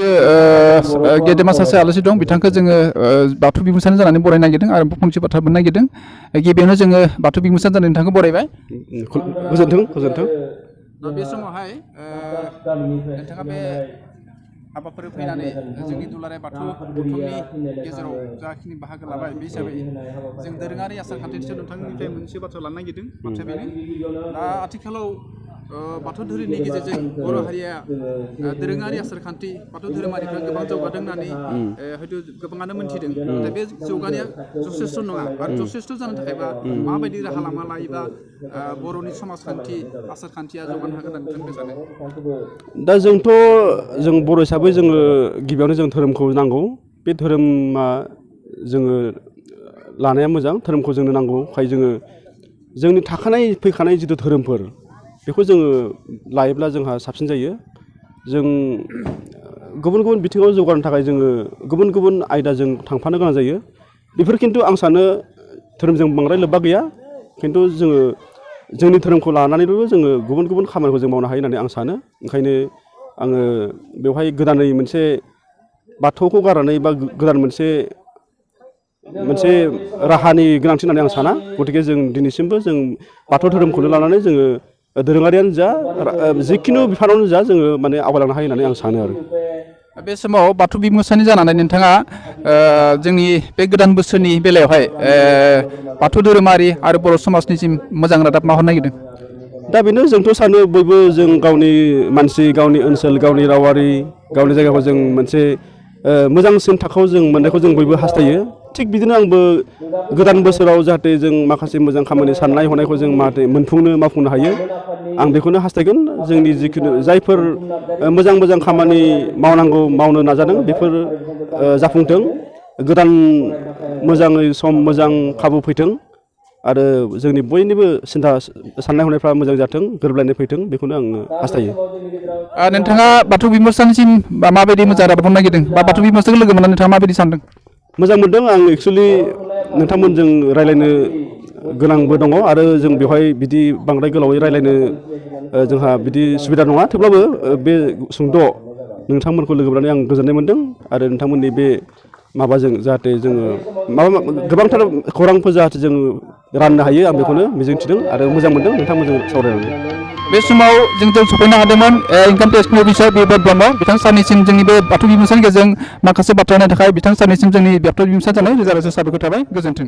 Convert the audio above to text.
गेदेमा सासे आलासि दं बिथांखौ जोङो बाथौ बिबुंसार जानानै बरायनो नागिरदों आरो फंसे बाथ्रा बुंनो नागिरदों गिबियावनो जोङो बाथौ बिबुंसार जानानै नोंथांखौ बरायबाय गोजोन्थों दा बे समावहाय नोंथाङा बे हाबाफारियाव फैनानै जोंनि दुलाराय बाथौ गौथुमनि गेजेराव जाखिनि बाहागो लाबाय बे हिसाबै जों दोरोङारि आसार खान्थिनि सायाव नोंथांनिफ्राय मोनसे बाथ्रा लानो नागिरदों बाथ्राया बेनो दा आथिखालाव बाथौ धोरोमनि गेजेरजों बर' हारिया दोरोङारि आसार खान्थि बाथौ धोरोमारिफ्रा गोबां जौगादों होननानै हयथ' गोबाङानो मोनथिदों नाथाय बे जौगानाया जथेस्थ' नङा आरो जथेस्थ' जानो थाखायबा माबायदि राहा लामा लायोबा बर'नि समाजखान्थि आसार खान्थिया जौगानो हागोन होननानै नोंथांनिफ्राय सानो दा जों बर' हिसाबै जोङो गिबियावनो जों धोरोमखौ नांगौ बे धोरोमा जोङो लानाया मोजां धोरोमखौ जोंनो नांगौखाय जोङो जोंनि फैखानाय जिथु धोरोमफोर बेखौ जोङो लायोब्ला जोंहा साबसिन जायो जों गुबुन गुबुन बिथिङाव जौगानो थाखाय जोङो गुबुन गुबुन आयदाजों थांफानो गोनां जायो बेफोर खिन्थु आं सानो धोरोमजों बांद्राय लोब्बा गैया खिन्थु जोङो जोंनि धोरोमखौ लानानैबो जोङो गुबुन गुबुन खामानिखौ जों मावनो हायो होननानै आं सानो ओंखायनो आङो बेवहाय गोदानै मोनसे बाथौखौ गारनानै बा गोदान मोनसे राहानि गोनांथि होननानै आं साना गतिके जों दिनैसिमबो जों बाथौ धोरोमखौनो लानानै जोङो दोरोङारियानो जा जिखुनु बिफानावनो जा जोङो माने आवगायलांनो हायो होननानै आं सानो आरो बे समाव बाथौ बिबुंसारनि जानानै नोंथाङा जोंनि बे गोदान बोसोरनि बेलायावहाय बाथौ धोरोमारि आरो बर' समाजनिसिम मोजां रादाब मा हरनो नागिरदों दा बेनो जोंथ' सानो बयबो जों गावनि मानसि गावनि ओनसोल गावनि रावारि गावनि जायगाखौ जों मोनसे मोजांसिन थाखोआव जों मोननायखौ जों बयबो हास्थायो थिग बिदिनो आंबो गोदान बोसोराव जाहाथे जों माखासे मोजां खामानि साननाय हनायखौ जों मावफुंनो हायो आं बेखौनो हास्थायगोन जोंनि जिखुनु जायफोर मोजां खामानि मावनो नाजादों बेफोर जाफुंथों गोदान मोजाङै सम मोजां खाबु फैथों आरो जोंनि बयनिबो साननाय हनायफ्रा मोजां जाथों गोरोबलायनाय फैथों बेखौनो आङो हास्थायो नोंथाङा बाथौ बिबुंसारनिसिम माबायदि मोजां रादाब हरनो नागिरदों बा बाथौ बिबुंसारखौ लोगो मोननानै नोंथाङा माबायदि सानदों मोजां मोनदों आं एक्सुवेलि नोंथांमोनजों रायज्लायनो गोनांबो दङ आरो जों बेवहाय बिदि बांद्राय गोलावै रायज्लायनो जोंहा बिदि सुबिदा नङा थेवब्लाबो बे सुंद' नोंथांमोनखौ लोगो मोननानै आं गोजोननाय मोनदों आरो नोंथांमोननि बे माबाजों जाहाथे जोङो गोबांथार खौरांफोर जाहाथे जों राननो हायो आं बेखौनो मिजिंथिदों आरो मोजां मोनदों नोंथांमोनजों सावरायनानै बे समाव जों सफैनो हादोंमोन इनकाम टेक्सनि अफिसार बिबद ब्रह्म बिथां सानैसिम जोंनि बे बाथौ बिबुंसारनि गेजेरजों माखासे बाथ्रा होनो थाखाय बिथां सानैसिम जोंनि बाथौ बिबुंसार जानाय रोजा रोजा साबायखर थाबाय गोजोन्थों